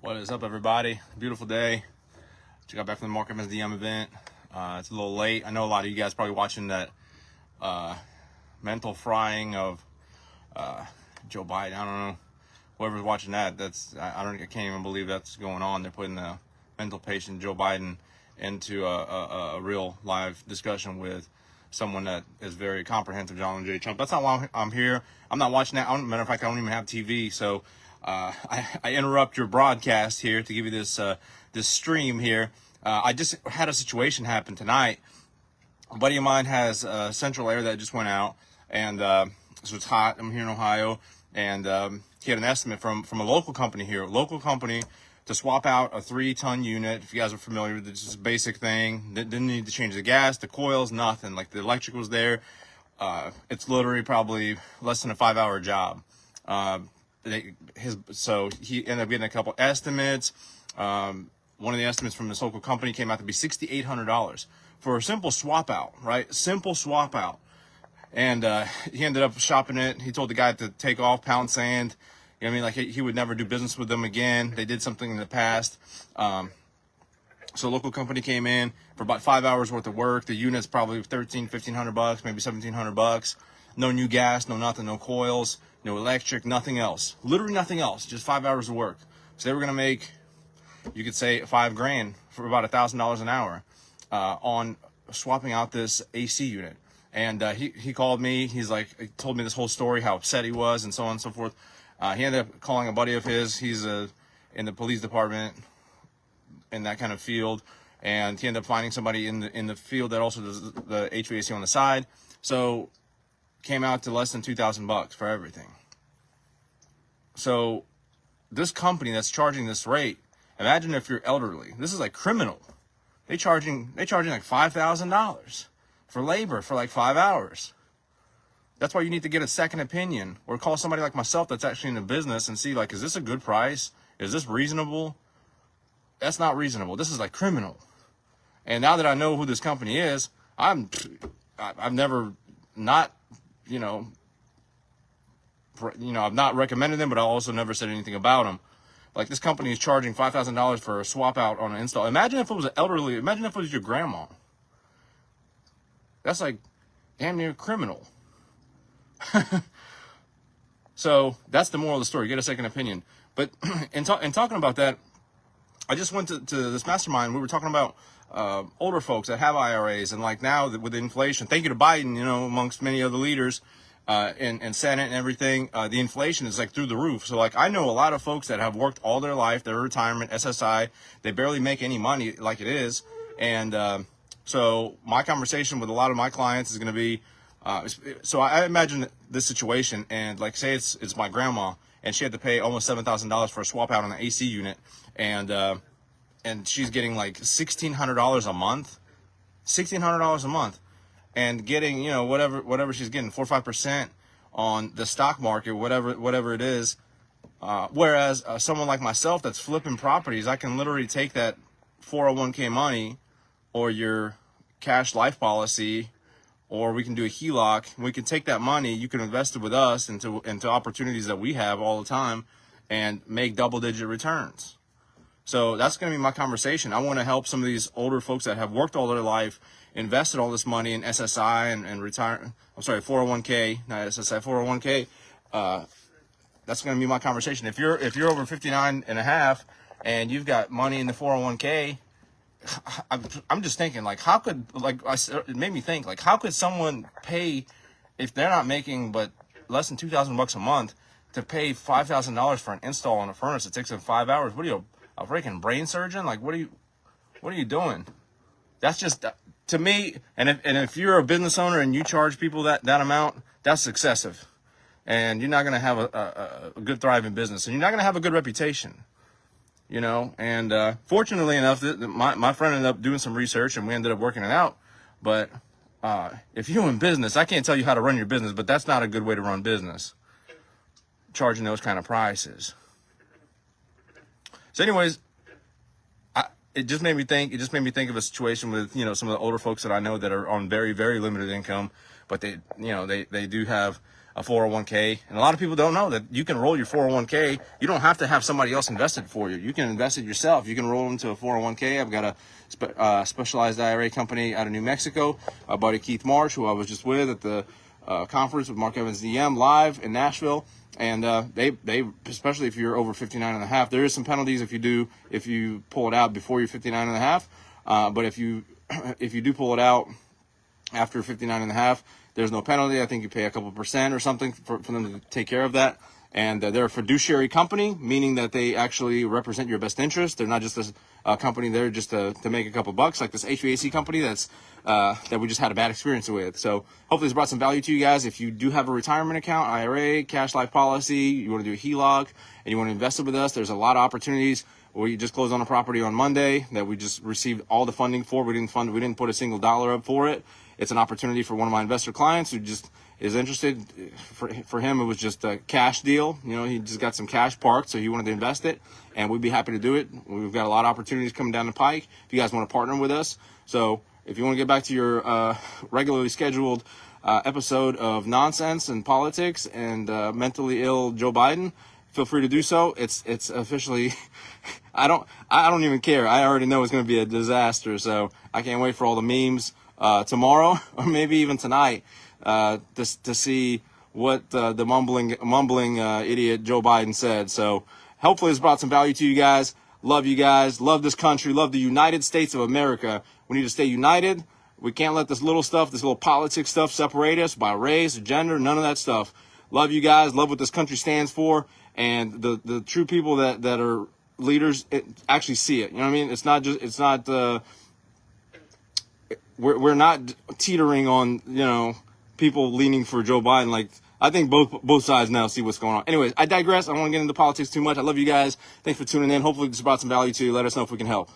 What is up, everybody? Beautiful day. Just got back from the Mark Evans DM event. It's a little late. I know a lot of you guys probably watching that mental frying of Joe Biden. I don't know. Whoever's watching that, I can't even believe that's going on. They're putting the mental patient Joe Biden into a real live discussion with someone that is very comprehensive, Donald J. Trump. That's not why I'm here. I'm not watching that. Matter of fact, I don't even have TV, so I interrupt your broadcast here to give you this stream here. I just had a situation happen tonight. A buddy of mine has central air that just went out, and so it's hot. I'm here in Ohio, and he had an estimate from a local company here, to swap out a 3-ton unit. If you guys are familiar with it, it's just a basic thing. Didn't need to change the gas, the coils, nothing. Like, the electric was there. It's literally probably less than a 5-hour job. So he ended up getting a couple estimates. One of the estimates from this local company came out to be $6,800 for a simple swap out, right? Simple swap out. And he ended up shopping it. He told the guy to take off, pound sand. You know what I mean? Like, he would never do business with them again. They did something in the past. So a local company came in for about 5 hours worth of work. The unit's probably $1,500, maybe $1,700. No new gas, no nothing, no coils, no electric, nothing else. Literally nothing else. Just 5 hours of work. So they were gonna make, you could say, $5,000 for about $1,000 an hour on swapping out this AC unit. And he called me. He told me this whole story, how upset he was, and so on and so forth. He ended up calling a buddy of his. He's in the police department, in that kind of field, and he ended up finding somebody in the field that also does the HVAC on the side. So came out to less than $2,000 for everything. So this company that's charging this rate, imagine if you're elderly. This is like criminal. They charging like $5,000 for labor for like 5 hours. That's why you need to get a second opinion, or call somebody like myself that's actually in the business and see, like, is this a good price? Is this reasonable? That's not reasonable. This is like criminal. And now that I know who this company is, I've never not, I've not recommended them, but I also never said anything about them. Like, this company is charging $5,000 for a swap out on an install. Imagine if it was elderly. Imagine if it was your grandma. That's like damn near criminal. So that's the moral of the story. Get a second opinion. But in talking about that, I just went to this mastermind. We were talking about older folks that have IRAs, and like now with inflation, thank you to Biden, amongst many other leaders and Senate and everything, the inflation is like through the roof. So like, I know a lot of folks that have worked all their life, their retirement, SSI, they barely make any money like it is. And so my conversation with a lot of my clients is going to be, so I imagine this situation, and like, say it's my grandma, and she had to pay almost $7,000 for a swap out on the AC unit, and she's getting like $1,600 a month, $1,600 a month, and getting whatever she's getting, 4 or 5% on the stock market, whatever it is. Whereas someone like myself that's flipping properties, I can literally take that 401k money or your cash life policy, or we can do a HELOC. We can take that money, you can invest it with us into opportunities that we have all the time and make double-digit returns. So that's going to be my conversation. I want to help some of these older folks that have worked all their life, invested all this money in SSI and retire. 401k, not SSI, 401k. That's going to be my conversation. If you're over 59 and a half and you've got money in the 401k, I'm just thinking, like, it made me think, like, how could someone pay, if they're not making but less than $2,000 a month, to pay $5,000 for an install on a furnace? It takes them 5 hours. What are you, a freaking brain surgeon? Like, what are you doing? That's just, to me, and if you're a business owner and you charge people that amount, that's excessive. And you're not going to have a good thriving business, and you're not going to have a good reputation. And fortunately enough, my friend ended up doing some research, and we ended up working it out. But if you're in business, I can't tell you how to run your business, but that's not a good way to run business, charging those kind of prices. So anyways, it just made me think of a situation with, some of the older folks that I know that are on very, very limited income, but they do have a 401k. And a lot of people don't know that you can roll your 401k. You don't have to have somebody else invest it for you. You can invest it yourself. You can roll into a 401k. I've got a specialized IRA company out of New Mexico, our buddy Keith Marsh, who I was just with at the conference with Mark Evans DM live in Nashville. And they especially if you're over 59 and a half, there is some penalties if you pull it out before you're 59 and a half. But if you do pull it out after 59 and a half, there's no penalty. I think you pay a couple percent or something for them to take care of that. And they're a fiduciary company, meaning that they actually represent your best interest. They're not just a company there just to make a couple bucks, like this HVAC company that we just had a bad experience with. So hopefully it's brought some value to you guys. If you do have a retirement account, IRA, cash life policy, you want to do a HELOC, and you want to invest it with us, there's a lot of opportunities. We just closed on a property on Monday that we just received all the funding for. We didn't put a single dollar up for it. It's an opportunity for one of my investor clients who just is interested. For him, it was just a cash deal. He just got some cash parked, so he wanted to invest it, and we'd be happy to do it. We've got a lot of opportunities coming down the pike if you guys want to partner with us. So if you want to get back to your regularly scheduled episode of nonsense and politics and mentally ill Joe Biden, feel free to do so. It's officially, I don't even care. I already know it's going to be a disaster. So I can't wait for all the memes tomorrow or maybe even tonight to see what the mumbling idiot Joe Biden said. So hopefully it's brought some value to you guys. Love you guys. Love this country. Love the United States of America. We need to stay united. We can't let this little politics stuff separate us by race, gender, none of that stuff. Love you guys. Love what this country stands for. And the true people that are leaders actually see it. You know what I mean? We're not teetering on, people leaning for Joe Biden. Like, I think both sides now see what's going on. Anyways, I digress. I don't want to get into politics too much. I love you guys. Thanks for tuning in. Hopefully this brought some value to you. Let us know if we can help.